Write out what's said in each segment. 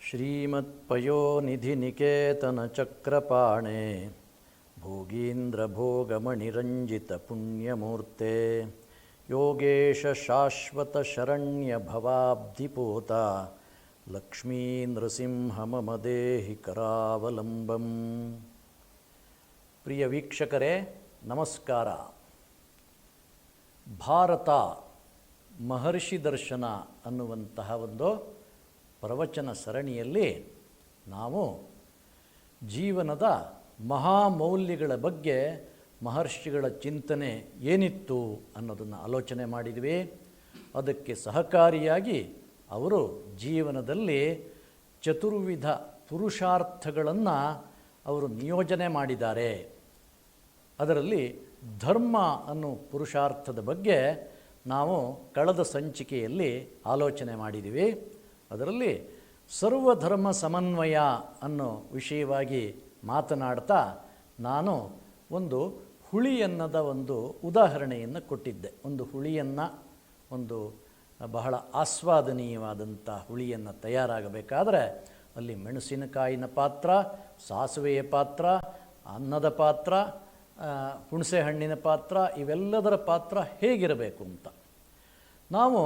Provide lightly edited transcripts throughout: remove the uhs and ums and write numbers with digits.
श्रीमत्पयोनिधिनिकेतनचक्रपाणे भोगीन्द्रभोगमणिरञ्जितपुण्यमूर्ते योगेशशाश्वतशरण्यभवाब्धिपोता ಲಕ್ಷ್ಮೀನೃಸಿಂಹ ಮಮ ದೇಹಿ ಕರಾವಲಂಬಂ. ಪ್ರಿಯ ವೀಕ್ಷಕರೇ ನಮಸ್ಕಾರ. ಭಾರತ ಮಹರ್ಷಿ ದರ್ಶನ ಅನ್ನುವಂತಹ ಒಂದು ಪ್ರವಚನ ಸರಣಿಯಲ್ಲಿ ನಾವು ಜೀವನದ ಮಹಾಮೌಲ್ಯಗಳ ಬಗ್ಗೆ ಮಹರ್ಷಿಗಳ ಚಿಂತನೆ ಏನಿತ್ತು ಅನ್ನೋದನ್ನು ಆಲೋಚನೆ ಮಾಡಿದ್ವಿ. ಅದಕ್ಕೆ ಸಹಕಾರಿಯಾಗಿ ಅವರು ಜೀವನದಲ್ಲಿ ಚತುರ್ವಿಧ ಪುರುಷಾರ್ಥಗಳನ್ನು ಅವರು ನಿಯೋಜನೆ ಮಾಡಿದ್ದಾರೆ. ಅದರಲ್ಲಿ ಧರ್ಮ ಅನ್ನೋ ಪುರುಷಾರ್ಥದ ಬಗ್ಗೆ ನಾವು ಕಳೆದ ಸಂಚಿಕೆಯಲ್ಲಿ ಆಲೋಚನೆ ಮಾಡಿದ್ದೀವಿ. ಅದರಲ್ಲಿ ಸರ್ವಧರ್ಮ ಸಮನ್ವಯ ಅನ್ನೋ ವಿಷಯವಾಗಿ ಮಾತನಾಡ್ತಾ ನಾನು ಒಂದು ಹುಳಿಯನ್ನದ ಒಂದು ಉದಾಹರಣೆಯನ್ನು ಕೊಟ್ಟಿದ್ದೆ. ಒಂದು ಹುಳಿಯನ್ನು ಒಂದು ಬಹಳ ಆಸ್ವಾದನೀಯವಾದಂಥ ಹುಳಿಯನ್ನು ತಯಾರಾಗಬೇಕಾದರೆ ಅಲ್ಲಿ ಮೆಣಸಿನಕಾಯಿನ ಪಾತ್ರ, ಸಾಸಿವೆಯ ಪಾತ್ರ, ಅನ್ನದ ಪಾತ್ರ, ಹುಣಸೆ ಹಣ್ಣಿನ ಪಾತ್ರ, ಇವೆಲ್ಲದರ ಪಾತ್ರ ಹೇಗಿರಬೇಕು ಅಂತ ನಾವು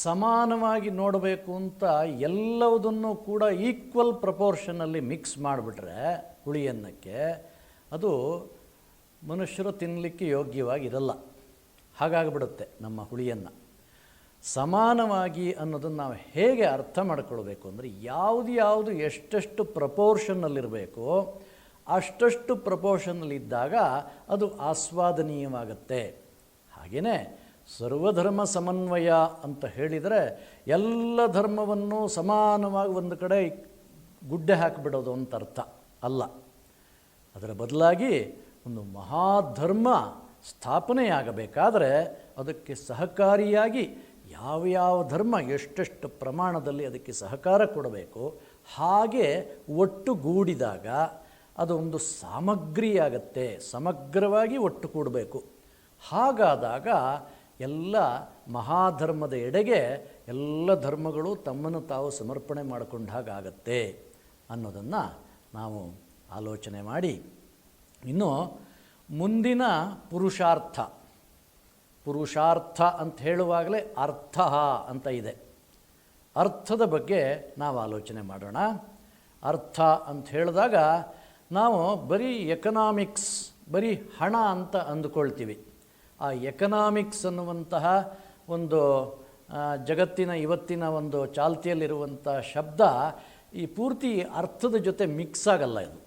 ಸಮಾನವಾಗಿ ನೋಡಬೇಕು ಅಂತ ಎಲ್ಲವುದನ್ನು ಕೂಡ ಈಕ್ವಲ್ ಪ್ರಪೋರ್ಷನಲ್ಲಿ ಮಿಕ್ಸ್ ಮಾಡಿಬಿಟ್ರೆ ಹುಳಿಯನ್ನಕ್ಕೆ ಅದು ಮನುಷ್ಯರು ತಿನ್ನಲಿಕ್ಕೆ ಯೋಗ್ಯವಾಗಿರಲ್ಲ. ಹಾಗಾಗಿಬಿಡುತ್ತೆ ನಮ್ಮ ಹುಳಿಯನ್ನು. ಸಮಾನವಾಗಿ ಅನ್ನೋದನ್ನು ನಾವು ಹೇಗೆ ಅರ್ಥ ಮಾಡ್ಕೊಳ್ಬೇಕು ಅಂದರೆ ಯಾವುದು ಎಷ್ಟೆಷ್ಟು ಪ್ರಪೋರ್ಷನ್ನಲ್ಲಿರಬೇಕೋ ಅಷ್ಟಷ್ಟು ಪ್ರಪೋರ್ಷನ್ನಲ್ಲಿದ್ದಾಗ ಅದು ಆಸ್ವಾದನೀಯವಾಗುತ್ತೆ. ಹಾಗೆಯೇ ಸರ್ವಧರ್ಮ ಸಮನ್ವಯ ಅಂತ ಹೇಳಿದರೆ ಎಲ್ಲ ಧರ್ಮವನ್ನು ಸಮಾನವಾಗಿ ಒಂದು ಕಡೆ ಗುಡ್ಡೆ ಹಾಕಿಬಿಡೋದು ಅಂತ ಅರ್ಥ ಅಲ್ಲ. ಅದರ ಬದಲಾಗಿ ಒಂದು ಮಹಾಧರ್ಮ ಸ್ಥಾಪನೆಯಾಗಬೇಕಾದರೆ ಅದಕ್ಕೆ ಸಹಕಾರಿಯಾಗಿ ಯಾವ ಧರ್ಮ ಎಷ್ಟೆಷ್ಟು ಪ್ರಮಾಣದಲ್ಲಿ ಅದಕ್ಕೆ ಸಹಕಾರ ಕೊಡಬೇಕು ಹಾಗೆ ಒಟ್ಟುಗೂಡಿದಾಗ ಅದು ಒಂದು ಸಾಮಗ್ರಿಯಾಗತ್ತೆ. ಸಮಗ್ರವಾಗಿ ಒಟ್ಟು ಕೂಡಬೇಕು. ಹಾಗಾದಾಗ ಎಲ್ಲ ಮಹಾಧರ್ಮದ ಎಡೆಗೆ ಎಲ್ಲ ಧರ್ಮಗಳು ತಮ್ಮನ್ನು ತಾವು ಸಮರ್ಪಣೆ ಮಾಡಿಕೊಂಡ ಹಾಗಾಗತ್ತೆ ಅನ್ನೋದನ್ನು ನಾವು ಆಲೋಚನೆ ಮಾಡಿ ಇನ್ನು ಮುಂದಿನ ಪುರುಷಾರ್ಥ ಅಂತ ಹೇಳುವಾಗಲೇ ಅರ್ಥ ಅಂತ ಇದೆ. ಅರ್ಥದ ಬಗ್ಗೆ ನಾವು ಆಲೋಚನೆ ಮಾಡೋಣ. ಅರ್ಥ ಅಂತ ಹೇಳಿದಾಗ ನಾವು ಬರೀ ಎಕನಾಮಿಕ್ಸ್, ಬರೀ ಹಣ ಅಂತ ಅಂದುಕೊಳ್ತೀವಿ. ಆ ಎಕನಾಮಿಕ್ಸ್ ಅನ್ನುವಂತಹ ಒಂದು ಜಗತ್ತಿನ ಇವತ್ತಿನ ಒಂದು ಚಾಲ್ತಿಯಲ್ಲಿರುವಂಥ ಶಬ್ದ ಈ ಪೂರ್ತಿ ಅರ್ಥದ ಜೊತೆ ಮಿಕ್ಸ್ ಆಗಲ್ಲ. ಇದು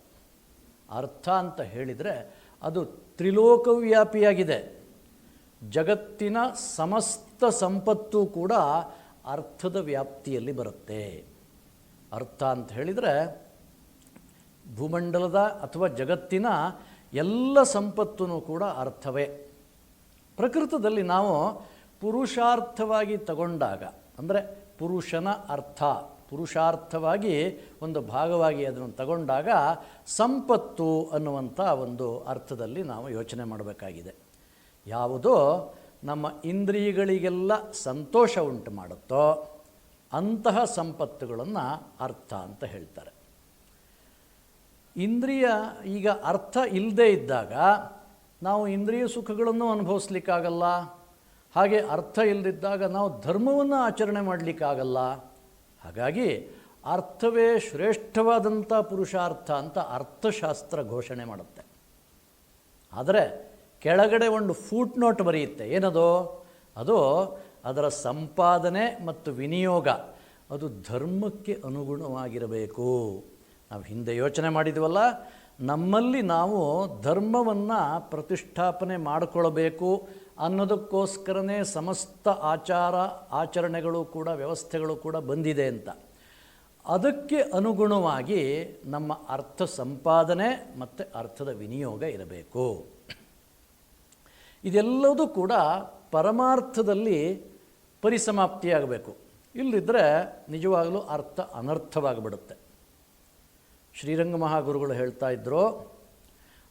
ಅರ್ಥ ಅಂತ ಹೇಳಿದರೆ ಅದು ತ್ರಿಲೋಕವ್ಯಾಪಿಯಾಗಿದೆ. ಜಗತ್ತಿನ ಸಮಸ್ತ ಸಂಪತ್ತು ಕೂಡ ಅರ್ಥದ ವ್ಯಾಪ್ತಿಯಲ್ಲಿ ಬರುತ್ತೆ. ಅರ್ಥ ಅಂತ ಹೇಳಿದರೆ ಭೂಮಂಡಲದ ಅಥವಾ ಜಗತ್ತಿನ ಎಲ್ಲ ಸಂಪತ್ತೂ ಕೂಡ ಅರ್ಥವೇ. ಪ್ರಕೃತದಲ್ಲಿ ನಾವು ಪುರುಷಾರ್ಥವಾಗಿ ತಗೊಂಡಾಗ ಅಂದರೆ ಪುರುಷನ ಅರ್ಥ ಪುರುಷಾರ್ಥವಾಗಿ ಒಂದು ಭಾಗವಾಗಿ ಅದನ್ನು ತಗೊಂಡಾಗ ಸಂಪತ್ತು ಅನ್ನುವಂಥ ಒಂದು ಅರ್ಥದಲ್ಲಿ ನಾವು ಯೋಚನೆ ಮಾಡಬೇಕಾಗಿದೆ. ಯಾವುದೋ ನಮ್ಮ ಇಂದ್ರಿಯಗಳಿಗೆಲ್ಲ ಸಂತೋಷ ಉಂಟು ಮಾಡುತ್ತೋ ಅಂತಹ ಸಂಪತ್ತುಗಳನ್ನು ಅರ್ಥ ಅಂತ ಹೇಳ್ತಾರೆ. ಇಂದ್ರಿಯ ಈಗ ಅರ್ಥ ಇಲ್ಲದೇ ಇದ್ದಾಗ ನಾವು ಇಂದ್ರಿಯ ಸುಖಗಳನ್ನು ಅನುಭವಿಸ್ಲಿಕ್ಕಾಗಲ್ಲ. ಹಾಗೆ ಅರ್ಥ ಇಲ್ಲದಿದ್ದಾಗ ನಾವು ಧರ್ಮವನ್ನು ಆಚರಣೆ ಮಾಡಲಿಕ್ಕಾಗಲ್ಲ. ಹಾಗಾಗಿ ಅರ್ಥವೇ ಶ್ರೇಷ್ಠವಾದಂಥ ಪುರುಷಾರ್ಥ ಅಂತ ಅರ್ಥಶಾಸ್ತ್ರ ಘೋಷಣೆ ಮಾಡುತ್ತೆ. ಆದರೆ ಕೆಳಗಡೆ ಒಂದು ಫೂಟ್ ನೋಟ್ ಬರೆಯುತ್ತೆ. ಏನದು? ಅದು ಅದರ ಸಂಪಾದನೆ ಮತ್ತು ವಿನಿಯೋಗ ಅದು ಧರ್ಮಕ್ಕೆ ಅನುಗುಣವಾಗಿರಬೇಕು. ನಾವು ಹಿಂದೆ ಯೋಚನೆ ಮಾಡಿದ್ವಲ್ಲ, ನಮ್ಮಲ್ಲಿ ನಾವು ಧರ್ಮವನ್ನು ಪ್ರತಿಷ್ಠಾಪನೆ ಮಾಡಿಕೊಳ್ಳಬೇಕು ಅನ್ನೋದಕ್ಕೋಸ್ಕರನೇ ಸಮಸ್ತ ಆಚರಣೆಗಳು ಕೂಡ ವ್ಯವಸ್ಥೆಗಳು ಕೂಡ ಬಂದಿದೆ ಅಂತ. ಅದಕ್ಕೆ ಅನುಗುಣವಾಗಿ ನಮ್ಮ ಅರ್ಥ ಸಂಪಾದನೆ ಮತ್ತು ಅರ್ಥದ ವಿನಿಯೋಗ ಇರಬೇಕು. ಇದೆಲ್ಲದೂ ಕೂಡ ಪರಮಾರ್ಥದಲ್ಲಿ ಪರಿಸಮಾಪ್ತಿಯಾಗಬೇಕು. ಇಲ್ಲದಿದ್ದರೆ ನಿಜವಾಗಲೂ ಅರ್ಥ ಅನರ್ಥವಾಗಿಬಿಡುತ್ತೆ. ಶ್ರೀರಂಗ ಮಹಾಗುರುಗಳು ಹೇಳ್ತಾ ಇದ್ದರು,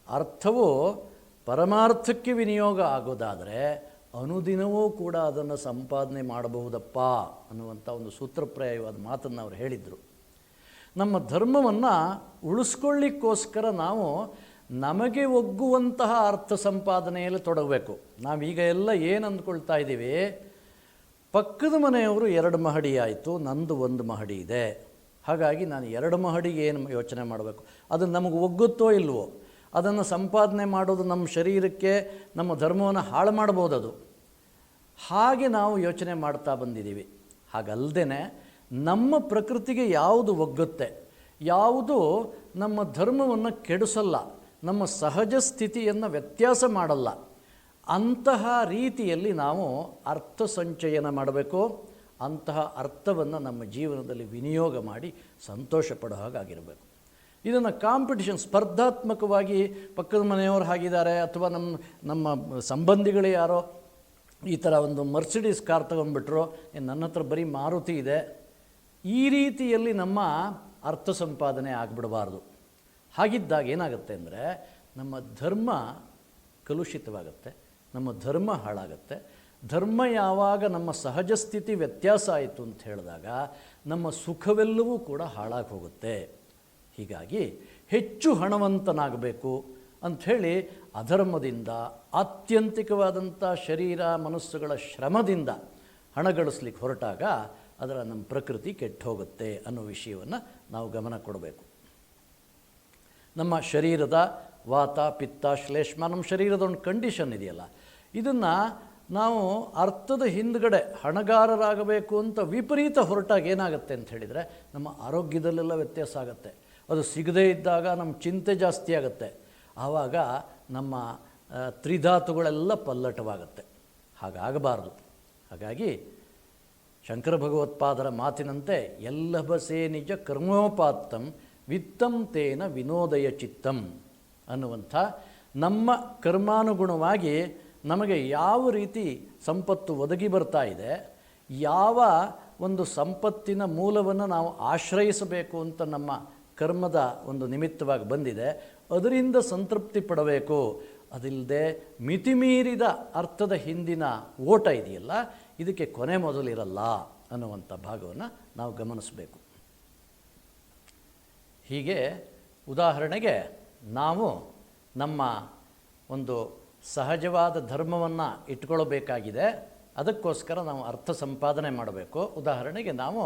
ಅರ್ಥವು ಪರಮಾರ್ಥಕ್ಕೆ ವಿನಿಯೋಗ ಆಗೋದಾದರೆ ಅನುದಿನವೂ ಕೂಡ ಅದನ್ನು ಸಂಪಾದನೆ ಮಾಡಬಹುದಪ್ಪ ಅನ್ನುವಂಥ ಒಂದು ಸೂತ್ರಪ್ರಾಯವಾದ ಮಾತನ್ನು ಅವರು ಹೇಳಿದರು. ನಮ್ಮ ಧರ್ಮವನ್ನು ಉಳಿಸ್ಕೊಳ್ಳಿಕ್ಕೋಸ್ಕರ ನಾವು ನಮಗೆ ಒಗ್ಗುವಂತಹ ಅರ್ಥ ಸಂಪಾದನೆಯಲ್ಲಿ ತೊಡಗಬೇಕು. ನಾವೀಗ ಎಲ್ಲ ಏನು ಅಂದ್ಕೊಳ್ತಾ ಇದ್ದೀವಿ, ಪಕ್ಕದ ಮನೆಯವರು 2 ಮಹಡಿ ಆಯಿತು, ನಂದು 1 ಮಹಡಿ ಇದೆ, ಹಾಗಾಗಿ ನಾನು 2 ಮಹಡಿಗೆ ಏನು ಯೋಚನೆ ಮಾಡಬೇಕು, ಅದು ನಮಗೆ ಒಗ್ಗುತ್ತೋ ಇಲ್ವೋ, ಅದನ್ನು ಸಂಪಾದನೆ ಮಾಡೋದು ನಮ್ಮ ಶರೀರಕ್ಕೆ ನಮ್ಮ ಧರ್ಮವನ್ನು ಹಾಳು ಮಾಡ್ಬೋದು. ಅದು ಹಾಗೆ ನಾವು ಯೋಚನೆ ಮಾಡ್ತಾ ಬಂದಿದ್ದೀವಿ. ಹಾಗಲ್ಲದೆ ನಮ್ಮ ಪ್ರಕೃತಿಗೆ ಯಾವುದು ಒಗ್ಗುತ್ತೆ, ಯಾವುದು ನಮ್ಮ ಧರ್ಮವನ್ನು ಕೆಡಿಸಲ್ಲ, ನಮ್ಮ ಸಹಜ ಸ್ಥಿತಿಯನ್ನು ವ್ಯತ್ಯಾಸ ಮಾಡಲ್ಲ, ಅಂತಹ ರೀತಿಯಲ್ಲಿ ನಾವು ಅರ್ಥ ಸಂಚಯನ ಮಾಡಬೇಕು. ಅಂತಹ ಅರ್ಥವನ್ನು ನಮ್ಮ ಜೀವನದಲ್ಲಿ ವಿನಿಯೋಗ ಮಾಡಿ ಸಂತೋಷ ಪಡೋ ಹಾಗಾಗಿರಬೇಕು. ಇದನ್ನು ಕಾಂಪಿಟಿಷನ್, ಸ್ಪರ್ಧಾತ್ಮಕವಾಗಿ ಪಕ್ಕದ ಮನೆಯವರು ಹಾಗಿದ್ದಾರೆ, ಅಥವಾ ನಮ್ಮ ಸಂಬಂಧಿಗಳೇ ಯಾರೋ ಈ ಥರ ಒಂದು ಮರ್ಸಿಡೀಸ್ ಕಾರ್ ತೊಗೊಂಡ್ಬಿಟ್ರು, ನನ್ನ ಹತ್ರ ಬರೀ ಮಾರುತಿ ಇದೆ, ಈ ರೀತಿಯಲ್ಲಿ ನಮ್ಮ ಅರ್ಥ ಸಂಪಾದನೆ ಆಗಿಬಿಡಬಾರ್ದು. ಹಾಗಿದ್ದಾಗ ಏನಾಗುತ್ತೆ ಅಂದರೆ ನಮ್ಮ ಧರ್ಮ ಕಲುಷಿತವಾಗುತ್ತೆ, ನಮ್ಮ ಧರ್ಮ ಹಾಳಾಗುತ್ತೆ. ಧರ್ಮ ಯಾವಾಗ ನಮ್ಮ ಸಹಜ ಸ್ಥಿತಿ ವ್ಯತ್ಯಾಸ ಆಯಿತು ಅಂತ ಹೇಳಿದಾಗ ನಮ್ಮ ಸುಖವೆಲ್ಲವೂ ಕೂಡ ಹಾಳಾಗಿ ಹೋಗುತ್ತೆ. ಹೀಗಾಗಿ ಹೆಚ್ಚು ಹಣವಂತನಾಗಬೇಕು ಅಂಥೇಳಿ ಅಧರ್ಮದಿಂದ, ಆತ್ಯಂತಿಕವಾದಂಥ ಶರೀರ ಮನಸ್ಸುಗಳ ಶ್ರಮದಿಂದ ಹಣ ಗಳಿಸ್ಲಿಕ್ಕೆ ಹೊರಟಾಗ ಅದರ ನಮ್ಮ ಪ್ರಕೃತಿ ಕೆಟ್ಟು ಹೋಗುತ್ತೆ ಅನ್ನೋ ವಿಷಯವನ್ನು ನಾವು ಗಮನ ಕೊಡಬೇಕು. ನಮ್ಮ ಶರೀರದ ವಾತ ಪಿತ್ತ ಶ್ಲೇಷ್ಮ, ನಮ್ಮ ಶರೀರದ ಒಂದು ಕಂಡೀಷನ್ ಇದೆಯಲ್ಲ, ಇದನ್ನು ನಾವು ಅರ್ಥದ ಹಿಂದ್ಗಡೆ ಹಣಗಾರರಾಗಬೇಕು ಅಂತ ವಿಪರೀತ ಹೊರಟಾಗ ಏನಾಗುತ್ತೆ ಅಂತ ಹೇಳಿದರೆ ನಮ್ಮ ಆರೋಗ್ಯದಲ್ಲೆಲ್ಲ ವ್ಯತ್ಯಾಸ ಆಗುತ್ತೆ. ಅದು ಸಿಗದೇ ಇದ್ದಾಗ ನಮ್ಮ ಚಿಂತೆ ಜಾಸ್ತಿ ಆಗುತ್ತೆ. ಆವಾಗ ನಮ್ಮ ತ್ರಿಧಾತುಗಳೆಲ್ಲ ಪಲ್ಲಟವಾಗುತ್ತೆ. ಹಾಗಾಗಬಾರ್ದು. ಹಾಗಾಗಿ ಶಂಕರ ಭಗವತ್ಪಾದರ ಮಾತಿನಂತೆ ಎಲ್ಲಭಸೇ ನಿಜ ಕರ್ಮೋಪಾತ್ತಂ ವಿತ್ತಂ ತೇನ ವಿನೋದಯ ಚಿತ್ತಂ ಅನ್ನುವಂಥ ನಮ್ಮ ಕರ್ಮಾನುಗುಣವಾಗಿ ನಮಗೆ ಯಾವ ರೀತಿ ಸಂಪತ್ತು ಒದಗಿ ಬರ್ತಾ ಇದೆ, ಯಾವ ಒಂದು ಸಂಪತ್ತಿನ ಮೂಲವನ್ನು ನಾವು ಆಶ್ರಯಿಸಬೇಕು ಅಂತ ನಮ್ಮ ಕರ್ಮದ ಒಂದು ನಿಮಿತ್ತವಾಗಿ ಬಂದಿದೆ, ಅದರಿಂದ ಸಂತೃಪ್ತಿ ಪಡಬೇಕು. ಅದಿಲ್ಲದೆ ಮಿತಿಮೀರಿದ ಅರ್ಥದ ಹಿಂದಿನ ಓಟ ಇದೆಯಲ್ಲ, ಇದಕ್ಕೆ ಕೊನೆ ಮೊದಲಿರಲ್ಲ ಅನ್ನುವಂಥ ಭಾಗವನ್ನು ನಾವು ಗಮನಿಸಬೇಕು. ಹೀಗೆ ಉದಾಹರಣೆಗೆ ನಾವು ನಮ್ಮ ಒಂದು ಸಹಜವಾದ ಧರ್ಮವನ್ನು ಇಟ್ಕೊಳ್ಬೇಕಾಗಿದೆ. ಅದಕ್ಕೋಸ್ಕರ ನಾವು ಅರ್ಥ ಸಂಪಾದನೆ ಮಾಡಬೇಕು. ಉದಾಹರಣೆಗೆ ನಾವು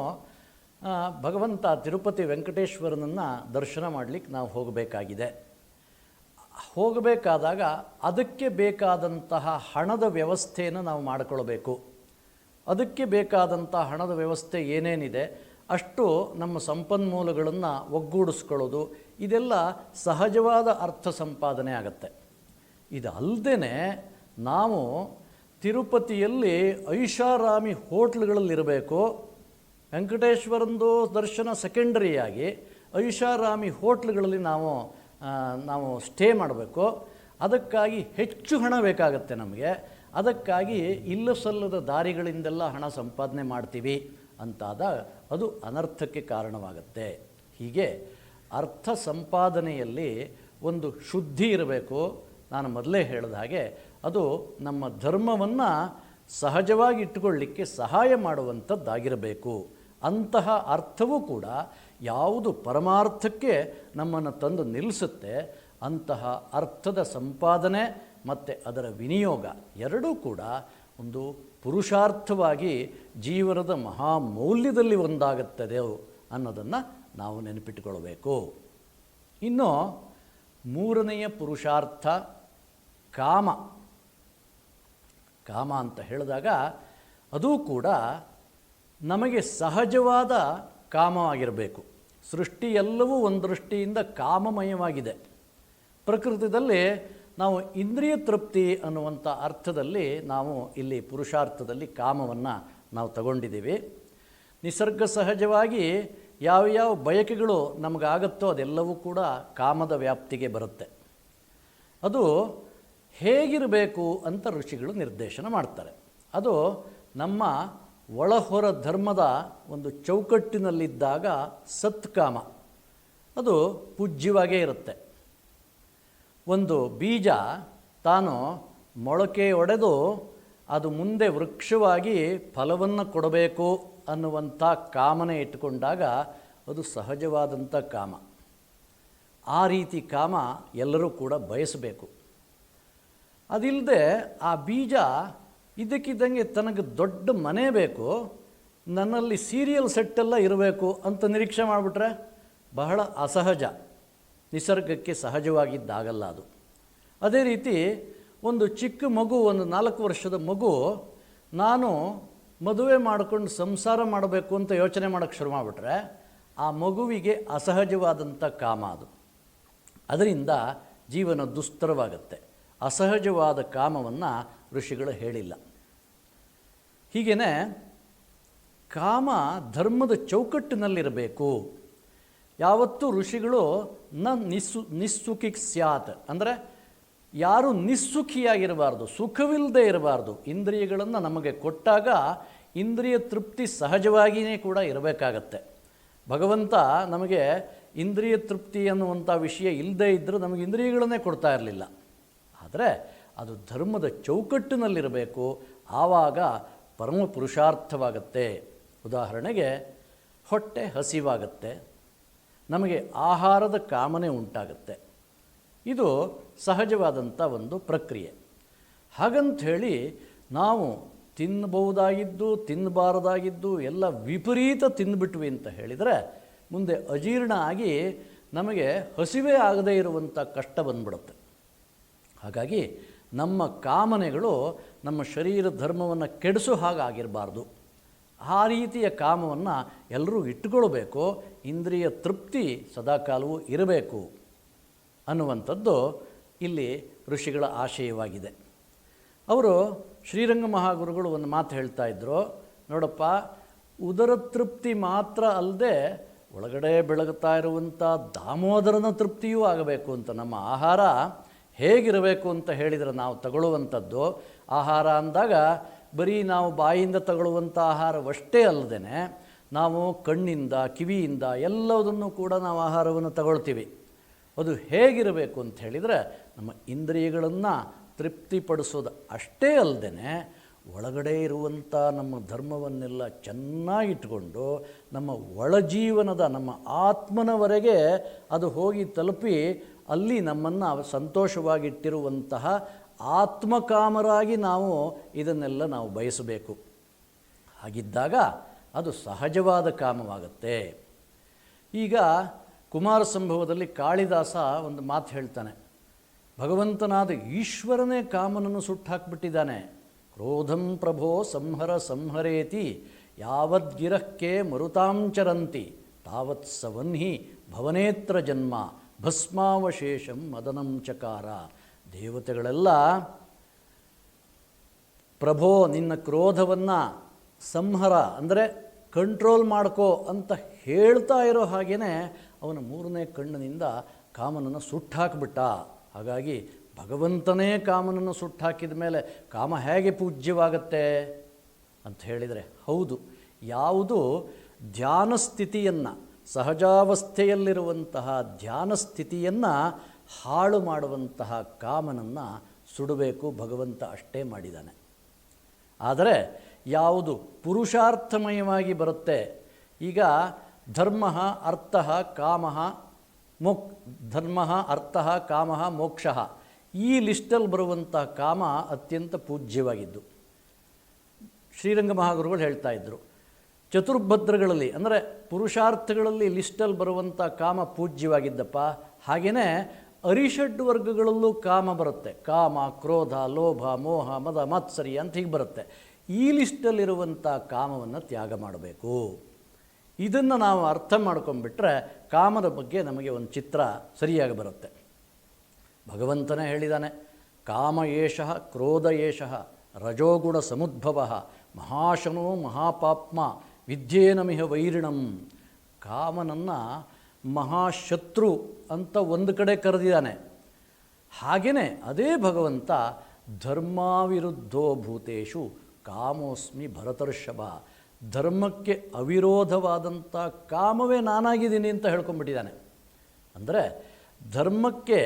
ಭಗವಂತ ತಿರುಪತಿ ವೆಂಕಟೇಶ್ವರನನ್ನು ದರ್ಶನ ಮಾಡಲಿಕ್ಕೆ ನಾವು ಹೋಗಬೇಕಾಗಿದೆ. ಹೋಗಬೇಕಾದಾಗ ಅದಕ್ಕೆ ಬೇಕಾದಂತಹ ಹಣದ ವ್ಯವಸ್ಥೆಯನ್ನು ನಾವು ಮಾಡಿಕೊಳ್ಬೇಕು. ಅದಕ್ಕೆ ಬೇಕಾದಂಥ ಹಣದ ವ್ಯವಸ್ಥೆ ಏನೇನಿದೆ ಅಷ್ಟು ನಮ್ಮ ಸಂಪನ್ಮೂಲಗಳನ್ನು ಒಗ್ಗೂಡಿಸ್ಕೊಳ್ಳೋದು, ಇದೆಲ್ಲ ಸಹಜವಾದ ಅರ್ಥ ಸಂಪಾದನೆ ಆಗುತ್ತೆ. ಇದಲ್ಲದೆ ನಾವು ತಿರುಪತಿಯಲ್ಲಿ ಐಷಾರಾಮಿ ಹೋಟ್ಲ್ಗಳಲ್ಲಿರಬೇಕು. ವೆಂಕಟೇಶ್ವರಂದು ದರ್ಶನ ಸೆಕೆಂಡರಿಯಾಗಿ ಐಷಾರಾಮಿ ಹೋಟ್ಲ್ಗಳಲ್ಲಿ ನಾವು ಸ್ಟೇ ಮಾಡಬೇಕು. ಅದಕ್ಕಾಗಿ ಹೆಚ್ಚು ಹಣ ಬೇಕಾಗುತ್ತೆ ನಮಗೆ. ಅದಕ್ಕಾಗಿ ಇಲ್ಲ ಸಲ್ಲದ ದಾರಿಗಳಿಂದೆಲ್ಲ ಹಣ ಸಂಪಾದನೆ ಮಾಡ್ತೀವಿ ಅಂತಾದ ಅದು ಅನರ್ಥಕ್ಕೆ ಕಾರಣವಾಗುತ್ತೆ. ಹೀಗೆ ಅರ್ಥ ಸಂಪಾದನೆಯಲ್ಲಿ ಒಂದು ಶುದ್ಧಿ ಇರಬೇಕು. ನಾನು ಮೊದಲೇ ಹೇಳಿದ ಹಾಗೆ ಅದು ನಮ್ಮ ಧರ್ಮವನ್ನು ಸಹಜವಾಗಿ ಇಟ್ಟುಕೊಳ್ಳಿಕ್ಕೆ ಸಹಾಯ ಮಾಡುವಂಥದ್ದಾಗಿರಬೇಕು. ಅಂತಹ ಅರ್ಥವೂ ಕೂಡ ಯಾವುದು ಪರಮಾರ್ಥಕ್ಕೆ ನಮ್ಮನ್ನು ತಂದು ನಿಲ್ಲಿಸುತ್ತೆ, ಅಂತಹ ಅರ್ಥದ ಸಂಪಾದನೆ ಮತ್ತು ಅದರ ವಿನಿಯೋಗ ಎರಡೂ ಕೂಡ ಒಂದು ಪುರುಷಾರ್ಥವಾಗಿ ಜೀವನದ ಮಹಾಮೌಲ್ಯದಲ್ಲಿ ಒಂದಾಗುತ್ತದೆ ಅನ್ನೋದನ್ನು ನಾವು ನೆನಪಿಟ್ಟುಕೊಳ್ಬೇಕು. ಇನ್ನು ಮೂರನೆಯ ಪುರುಷಾರ್ಥ ಕಾಮ. ಕಾಮ ಅಂತ ಹೇಳಿದಾಗ ಅದೂ ಕೂಡ ನಮಗೆ ಸಹಜವಾದ ಕಾಮವಾಗಿರಬೇಕು. ಸೃಷ್ಟಿ ಎಲ್ಲವೂ ಒಂದು ದೃಷ್ಟಿಯಿಂದ ಕಾಮಮಯವಾಗಿದೆ. ಪ್ರಕೃತಿಯಲ್ಲಿ ನಾವು ಇಂದ್ರಿಯ ತೃಪ್ತಿ ಅನ್ನುವಂಥ ಅರ್ಥದಲ್ಲಿ ನಾವು ಇಲ್ಲಿ ಪುರುಷಾರ್ಥದಲ್ಲಿ ಕಾಮವನ್ನು ನಾವು ತಗೊಂಡಿದ್ದೀವಿ. ನಿಸರ್ಗ ಸಹಜವಾಗಿ ಯಾವ ಬಯಕೆಗಳು ನಮಗಾಗುತ್ತೋ ಅದೆಲ್ಲವೂ ಕೂಡ ಕಾಮದ ವ್ಯಾಪ್ತಿಗೆ ಬರುತ್ತೆ. ಅದು ಹೇಗಿರಬೇಕು ಅಂತ ಋಷಿಗಳು ನಿರ್ದೇಶನ ಮಾಡ್ತಾರೆ. ಅದು ನಮ್ಮ ಒಳಹೊರ ಧರ್ಮದ ಒಂದು ಚೌಕಟ್ಟಿನಲ್ಲಿದ್ದಾಗ ಸತ್ಕಾಮ ಅದು ಪೂಜ್ಯವಾಗೇ ಇರುತ್ತೆ. ಒಂದು ಬೀಜ ತಾನು ಮೊಳಕೆ ಒಡೆದು ಅದು ಮುಂದೆ ವೃಕ್ಷವಾಗಿ ಫಲವನ್ನು ಕೊಡಬೇಕು ಅನ್ನುವಂಥ ಕಾಮನೆ ಇಟ್ಟುಕೊಂಡಾಗ ಅದು ಸಹಜವಾದಂಥ ಕಾಮ. ಆ ರೀತಿ ಕಾಮ ಎಲ್ಲರೂ ಕೂಡ ಬಯಸಬೇಕು. ಅದಿಲ್ಲದೆ ಆ ಬೀಜ ಇದ್ದಕ್ಕಿದ್ದಂಗೆ ತನಗೆ ದೊಡ್ಡ ಮನೆ ಬೇಕು, ನನ್ನಲ್ಲಿ ಸೀರಿಯಲ್ ಸೆಟ್ಟೆಲ್ಲ ಇರಬೇಕು ಅಂತ ನಿರೀಕ್ಷೆ ಮಾಡಿಬಿಟ್ರೆ ಬಹಳ ಅಸಹಜ, ನಿಸರ್ಗಕ್ಕೆ ಸಹಜವಾಗಿದ್ದಾಗಲ್ಲ ಅದು. ಅದೇ ರೀತಿ ಒಂದು ಚಿಕ್ಕ ಮಗು, ಒಂದು 4 ವರ್ಷದ ಮಗು, ನಾನು ಮದುವೆ ಮಾಡಿಕೊಂಡು ಸಂಸಾರ ಮಾಡಬೇಕು ಅಂತ ಯೋಚನೆ ಮಾಡೋಕ್ಕೆ ಶುರು ಮಾಡಿಬಿಟ್ರೆ ಆ ಮಗುವಿಗೆ ಅಸಹಜವಾದಂಥ ಕಾಮ ಅದು. ಅದರಿಂದ ಜೀವನ ದುಸ್ತರವಾಗುತ್ತೆ. ಅಸಹಜವಾದ ಕಾಮವನ್ನು ಋಷಿಗಳು ಹೇಳಿಲ್ಲ. ಹೀಗೇ ಕಾಮ ಧರ್ಮದ ಚೌಕಟ್ಟಿನಲ್ಲಿರಬೇಕು. ಯಾವತ್ತೂ ಋಷಿಗಳು ನಿಸ್ಸುಖಿ ಸ್ಯಾತ್ ಅಂದರೆ ಯಾರು ನಿಸ್ಸುಖಿಯಾಗಿರಬಾರ್ದು, ಸುಖವಿಲ್ಲದೆ ಇರಬಾರ್ದು. ಇಂದ್ರಿಯಗಳನ್ನು ನಮಗೆ ಕೊಟ್ಟಾಗ ಇಂದ್ರಿಯ ತೃಪ್ತಿ ಸಹಜವಾಗಿಯೇ ಕೂಡ ಇರಬೇಕಾಗತ್ತೆ. ಭಗವಂತ ನಮಗೆ ಇಂದ್ರಿಯ ತೃಪ್ತಿ ಅನ್ನುವಂಥ ವಿಷಯ ಇಲ್ಲದೇ ಇದ್ದರೂ ನಮಗೆ ಇಂದ್ರಿಯಗಳನ್ನೇ ಕೊಡ್ತಾ ಇರಲಿಲ್ಲ. ಆದರೆ ಅದು ಧರ್ಮದ ಚೌಕಟ್ಟಿನಲ್ಲಿರಬೇಕು, ಆವಾಗ ಪರಮ ಪುರುಷಾರ್ಥವಾಗತ್ತೆ. ಉದಾಹರಣೆಗೆ ಹೊಟ್ಟೆ ಹಸಿವಾಗತ್ತೆ, ನಮಗೆ ಆಹಾರದ ಕಾಮನೆ ಉಂಟಾಗತ್ತೆ. ಇದು ಸಹಜವಾದಂಥ ಒಂದು ಪ್ರಕ್ರಿಯೆ. ಹಾಗಂಥೇಳಿ ನಾವು ತಿನ್ನಬಹುದಾಗಿದ್ದು ತಿನ್ನಬಾರದಾಗಿದ್ದು ಎಲ್ಲ ವಿಪರೀತ ತಿಂದುಬಿಟ್ವಿ ಅಂತ ಹೇಳಿದರೆ ಮುಂದೆ ಅಜೀರ್ಣ ಆಗಿ ನಮಗೆ ಹಸಿವೆ ಆಗದೇ ಇರುವಂಥ ಕಷ್ಟ ಬಂದ್ಬಿಡುತ್ತೆ. ಹಾಗಾಗಿ ನಮ್ಮ ಕಾಮನೆಗಳು ನಮ್ಮ ಶರೀರ ಧರ್ಮವನ್ನು ಕೆಡಿಸೋ ಹಾಗಾಗಿರಬಾರ್ದು. ಆ ರೀತಿಯ ಕಾಮವನ್ನು ಎಲ್ಲರೂ ಇಟ್ಟುಕೊಳ್ಬೇಕು. ಇಂದ್ರಿಯ ತೃಪ್ತಿ ಸದಾಕಾಲವೂ ಇರಬೇಕು ಅನ್ನುವಂಥದ್ದು ಇಲ್ಲಿ ಋಷಿಗಳ ಆಶಯವಾಗಿದೆ. ಅವರು ಶ್ರೀರಂಗ ಮಹಾಗುರುಗಳು ಒಂದು ಮಾತು ಹೇಳ್ತಾ ಇದ್ದರು, ನೋಡಪ್ಪ, ಉದರ ತೃಪ್ತಿ ಮಾತ್ರ ಅಲ್ಲದೆ ಒಳಗಡೆ ಬೆಳಗುತ್ತಾ ಇರುವಂಥ ದಾಮೋದರನ ತೃಪ್ತಿಯೂ ಆಗಬೇಕು ಅಂತ. ನಮ್ಮ ಆಹಾರ ಹೇಗಿರಬೇಕು ಅಂತ ಹೇಳಿದರೆ ನಾವು ತಗೊಳ್ಳುವಂಥದ್ದು ಆಹಾರ ಅಂದಾಗ ಬರೀ ನಾವು ಬಾಯಿಯಿಂದ ತಗೊಳ್ಳುವಂಥ ಆಹಾರವಷ್ಟೇ ಅಲ್ಲದೆ ನಾವು ಕಣ್ಣಿಂದ ಕಿವಿಯಿಂದ ಎಲ್ಲದನ್ನು ಕೂಡ ನಾವು ಆಹಾರವನ್ನು ತಗೊಳ್ತೀವಿ. ಅದು ಹೇಗಿರಬೇಕು ಅಂತ ಹೇಳಿದರೆ ನಮ್ಮ ಇಂದ್ರಿಯಗಳನ್ನು ತೃಪ್ತಿಪಡಿಸೋದು ಅಷ್ಟೇ ಅಲ್ಲದೆ ಒಳಗಡೆ ಇರುವಂಥ ನಮ್ಮ ಧರ್ಮವನ್ನೆಲ್ಲ ಚೆನ್ನಾಗಿಟ್ಕೊಂಡು ನಮ್ಮ ಒಳಜೀವನದ ನಮ್ಮ ಆತ್ಮನವರೆಗೆ ಅದು ಹೋಗಿ ತಲುಪಿ ಅಲ್ಲಿ ನಮ್ಮನ್ನು ಸಂತೋಷವಾಗಿಟ್ಟಿರುವಂತಹ ಆತ್ಮಕಾಮರಾಗಿ ನಾವು ಇದನ್ನೆಲ್ಲ ನಾವು ಬಯಸಬೇಕು. ಹಾಗಿದ್ದಾಗ ಅದು ಸಹಜವಾದ ಕಾಮವಾಗುತ್ತೆ. ಈಗ ಕುಮಾರ ಸಂಭವದಲ್ಲಿ ಕಾಳಿದಾಸ ಒಂದು ಮಾತು ಹೇಳ್ತಾನೆ, ಭಗವಂತನಾದ ಈಶ್ವರನೇ ಕಾಮನನ್ನು ಸುಟ್ಟಾಕ್ಬಿಟ್ಟಿದ್ದಾನೆ. ಕ್ರೋಧಂ ಪ್ರಭೋ ಸಂಹರ ಸಂಹರೇತಿ ಯಾವದ್ಗಿರಕ್ಕೆ ಮರುತಾಂಚರಂತಿ ತಾವತ್ ಸವನ್ಹಿ ಭವನೇತ್ರ ಜನ್ಮ ಭಸ್ಮಾವಶೇಷಂ ಮದನಂ ಚಕಾರ. ದೇವತೆಗಳೆಲ್ಲ ಪ್ರಭೋ ನಿನ್ನ ಕ್ರೋಧವನ್ನು ಸಂಹರ ಅಂದರೆ ಕಂಟ್ರೋಲ್ ಮಾಡ್ಕೋ ಅಂತ ಹೇಳ್ತಾ ಇರೋ ಹಾಗೇ ಅವನ 3ನೇ ಕಣ್ಣಿನಿಂದ ಕಾಮನನ್ನು ಸುಟ್ಟಾಕ್ಬಿಟ್ಟ. ಹಾಗಾಗಿ ಭಗವಂತನೇ ಕಾಮನನ್ನು ಸುಟ್ಟಾಕಿದ ಮೇಲೆ ಕಾಮ ಹೇಗೆ ಪೂಜ್ಯವಾಗತ್ತೆ ಅಂತ ಹೇಳಿದರೆ, ಹೌದು, ಯಾವುದು ಧ್ಯಾನ ಸ್ಥಿತಿಯನ್ನು, ಸಹಜಾವಸ್ಥೆಯಲ್ಲಿರುವಂತಹ ಧ್ಯಾನ ಸ್ಥಿತಿಯನ್ನು ಹಾಳು ಮಾಡುವಂತಹ ಕಾಮನನ್ನು ಸುಡಬೇಕು. ಭಗವಂತ ಅಷ್ಟೇ ಮಾಡಿದ್ದಾನೆ. ಆದರೆ ಯಾವುದು ಪುರುಷಾರ್ಥಮಯವಾಗಿ ಬರುತ್ತೆ, ಈಗ ಧರ್ಮ ಅರ್ಥ ಕಾಮ ಧರ್ಮ ಅರ್ಥ ಕಾಮ ಮೋಕ್ಷ, ಈ ಲಿಸ್ಟಲ್ಲಿ ಬರುವಂತಹ ಕಾಮ ಅತ್ಯಂತ ಪೂಜ್ಯವಾಗಿದ್ದು. ಶ್ರೀರಂಗ ಮಹಾಗುರುಗಳು ಹೇಳ್ತಾ ಇದ್ದರು, ಚತುರ್ಭದ್ರಗಳಲ್ಲಿ ಅಂದರೆ ಪುರುಷಾರ್ಥಗಳಲ್ಲಿ ಲಿಸ್ಟಲ್ಲಿ ಬರುವಂಥ ಕಾಮ ಪೂಜ್ಯವಾಗಿದ್ದಪ್ಪ. ಹಾಗೆಯೇ ಅರಿಷಡ್ ವರ್ಗಗಳಲ್ಲೂ ಕಾಮ ಬರುತ್ತೆ. ಕಾಮ, ಕ್ರೋಧ, ಲೋಭ, ಮೋಹ, ಮದ, ಮಾತ್ಸರ್ಯ ಅಂತ ಹೀಗೆ ಬರುತ್ತೆ. ಈ ಲಿಸ್ಟಲ್ಲಿರುವಂಥ ಕಾಮವನ್ನು ತ್ಯಾಗ ಮಾಡಬೇಕು. ಇದನ್ನು ನಾವು ಅರ್ಥ ಮಾಡ್ಕೊಂಡ್ಬಿಟ್ರೆ ಕಾಮದ ಬಗ್ಗೆ ನಮಗೆ ಒಂದು ಚಿತ್ರ ಸರಿಯಾಗಿ ಬರುತ್ತೆ. ಭಗವಂತನೇ ಹೇಳಿದ್ದಾನೆ, ಕಾಮ ಏಷಃ ಕ್ರೋಧ ಏಷಃ ರಜೋಗುಣ ಸಮುದ್ಭವ ಮಹಾಶನೋ ಮಹಾಪಾಪ್ಮ ವಿದ್ಯೇನಮಿಹ ವೈರಿಣಂ. ಕಾಮನನ್ನು ಮಹಾಶತ್ರು ಅಂತ ಒಂದು ಕಡೆ ಕರೆದಿದ್ದಾನೆ. ಹಾಗೆಯೇ ಅದೇ ಭಗವಂತ ಧರ್ಮಾವಿರುದ್ಧೋ ಭೂತೇಷು ಕಾಮೋಸ್ಮಿ ಭರತರ್ಷಭ, ಧರ್ಮಕ್ಕೆ ಅವಿರೋಧವಾದಂಥ ಕಾಮವೇ ನಾನಾಗಿದ್ದೀನಿ ಅಂತ ಹೇಳ್ಕೊಂಡ್ಬಿಟ್ಟಿದ್ದಾನೆ. ಅಂದರೆ ಧರ್ಮಕ್ಕೆ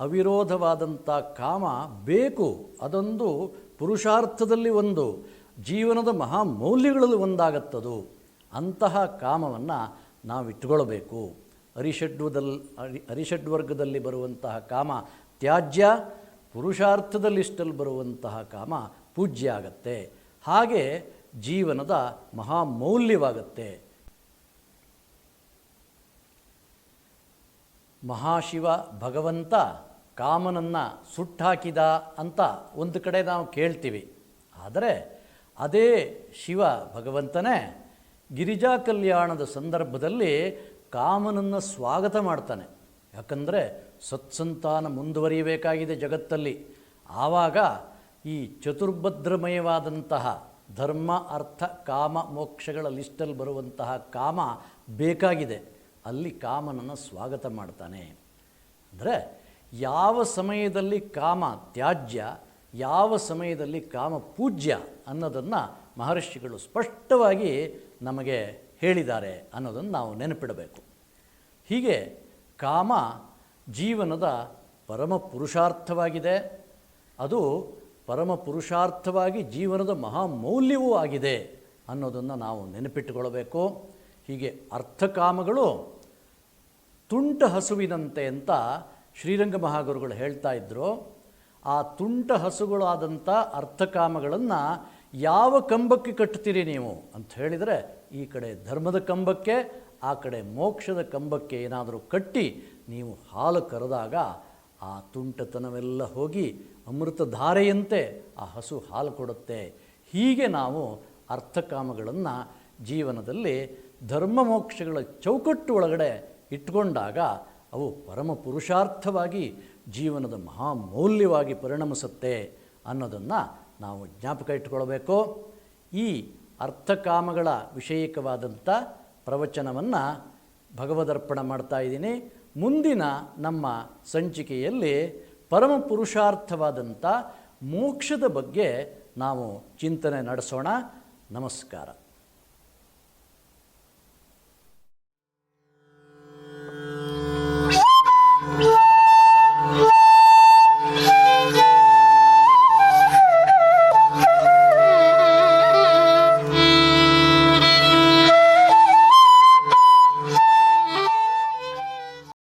ಅವಿರೋಧವಾದಂಥ ಕಾಮ ಬೇಕು, ಅದೊಂದು ಪುರುಷಾರ್ಥದಲ್ಲಿ ಒಂದು, ಜೀವನದ ಮಹಾಮೌಲ್ಯಗಳಲ್ಲಿ ಒಂದಾಗತ್ತದು. ಅಂತಹ ಕಾಮವನ್ನು ನಾವು ಇಟ್ಕೊಳ್ಬೇಕು. ಅರಿಷಡ್ವರ್ಗದಲ್ಲಿ ಬರುವಂತಹ ಕಾಮ ತ್ಯಾಜ್ಯ, ಪುರುಷಾರ್ಥದಲ್ಲಿಷ್ಟಲ್ಲಿ ಬರುವಂತಹ ಕಾಮ ಪೂಜ್ಯ ಆಗತ್ತೆ. ಹಾಗೆ ಜೀವನದ ಮಹಾಮೌಲ್ಯವಾಗತ್ತೆ. ಮಹಾಶಿವ ಭಗವಂತ ಕಾಮನನ್ನು ಸುಟ್ಟಾಕಿದ ಅಂತ ಒಂದು ಕಡೆ ನಾವು ಕೇಳ್ತೀವಿ. ಆದರೆ ಅದೇ ಶಿವ ಭಗವಂತನೇ ಗಿರಿಜಾ ಕಲ್ಯಾಣದ ಸಂದರ್ಭದಲ್ಲಿ ಕಾಮನನ್ನು ಸ್ವಾಗತ ಮಾಡ್ತಾನೆ. ಯಾಕಂದರೆ ಸತ್ಸಂತಾನ ಮುಂದುವರಿಯಬೇಕಾಗಿದೆ ಜಗತ್ತಲ್ಲಿ. ಆವಾಗ ಈ ಚತುರ್ಭದ್ರಮಯವಾದಂತಹ ಧರ್ಮ, ಅರ್ಥ, ಕಾಮ, ಮೋಕ್ಷಗಳ ಲಿಸ್ಟಲ್ಲಿ ಬರುವಂತಹ ಕಾಮ ಬೇಕಾಗಿದೆ. ಅಲ್ಲಿ ಕಾಮನನ್ನು ಸ್ವಾಗತ ಮಾಡ್ತಾನೆ. ಅಂದರೆ ಯಾವ ಸಮಯದಲ್ಲಿ ಕಾಮ ತ್ಯಾಜ್ಯ, ಯಾವ ಸಮಯದಲ್ಲಿ ಕಾಮ ಪೂಜ್ಯ ಅನ್ನೋದನ್ನು ಮಹರ್ಷಿಗಳು ಸ್ಪಷ್ಟವಾಗಿ ನಮಗೆ ಹೇಳಿದ್ದಾರೆ ಅನ್ನೋದನ್ನು ನಾವು ನೆನಪಿಡಬೇಕು. ಹೀಗೆ ಕಾಮ ಜೀವನದ ಪರಮ ಪುರುಷಾರ್ಥವಾಗಿದೆ. ಅದು ಪರಮ ಪುರುಷಾರ್ಥವಾಗಿ ಜೀವನದ ಮಹಾಮೌಲ್ಯವೂ ಆಗಿದೆ ಅನ್ನೋದನ್ನು ನಾವು ನೆನಪಿಟ್ಟುಕೊಳ್ಳಬೇಕು. ಹೀಗೆ ಅರ್ಥಕಾಮಗಳು ತುಂಟ ಹಸುವಿನಂತೆ ಅಂತ ಶ್ರೀರಂಗ ಮಹಾಗುರುಗಳು ಹೇಳ್ತಾ ಇದ್ದರು. ಆ ತುಂಟ ಹಸುಗಳಾದಂಥ ಅರ್ಥಕಾಮಗಳನ್ನು ಯಾವ ಕಂಬಕ್ಕೆ ಕಟ್ತೀರಿ ನೀವು ಅಂತ ಹೇಳಿದರೆ, ಈ ಕಡೆ ಧರ್ಮದ ಕಂಬಕ್ಕೆ, ಆ ಕಡೆ ಮೋಕ್ಷದ ಕಂಬಕ್ಕೆ ಏನಾದರೂ ಕಟ್ಟಿ ನೀವು ಹಾಲು ಕರೆದಾಗ ಆ ತುಂಟತನವೆಲ್ಲ ಹೋಗಿ ಅಮೃತಧಾರೆಯಂತೆ ಆ ಹಸು ಹಾಲು ಕೊಡುತ್ತೆ. ಹೀಗೆ ನಾವು ಅರ್ಥಕಾಮಗಳನ್ನು ಜೀವನದಲ್ಲಿ ಧರ್ಮ ಮೋಕ್ಷಗಳ ಚೌಕಟ್ಟು ಒಳಗಡೆ ಇಟ್ಕೊಂಡಾಗ ಅವು ಪರಮ ಪುರುಷಾರ್ಥವಾಗಿ ಜೀವನದ ಮಹಾಮೌಲ್ಯವಾಗಿ ಪರಿಣಮಿಸುತ್ತೆ ಅನ್ನೋದನ್ನು ನಾವು ಜ್ಞಾಪಕ ಇಟ್ಕೊಳ್ಬೇಕು. ಈ ಅರ್ಥಕಾಮಗಳ ವಿಷಯಕವಾದಂಥ ಪ್ರವಚನವನ್ನು ಭಗವದರ್ಪಣ ಮಾಡ್ತಾ ಇದ್ದೀನಿ. ಮುಂದಿನ ನಮ್ಮ ಸಂಚಿಕೆಯಲ್ಲಿ ಪರಮ ಪುರುಷಾರ್ಥವಾದಂಥ ಮೋಕ್ಷದ ಬಗ್ಗೆ ನಾವು ಚಿಂತನೆ ನಡೆಸೋಣ. ನಮಸ್ಕಾರ.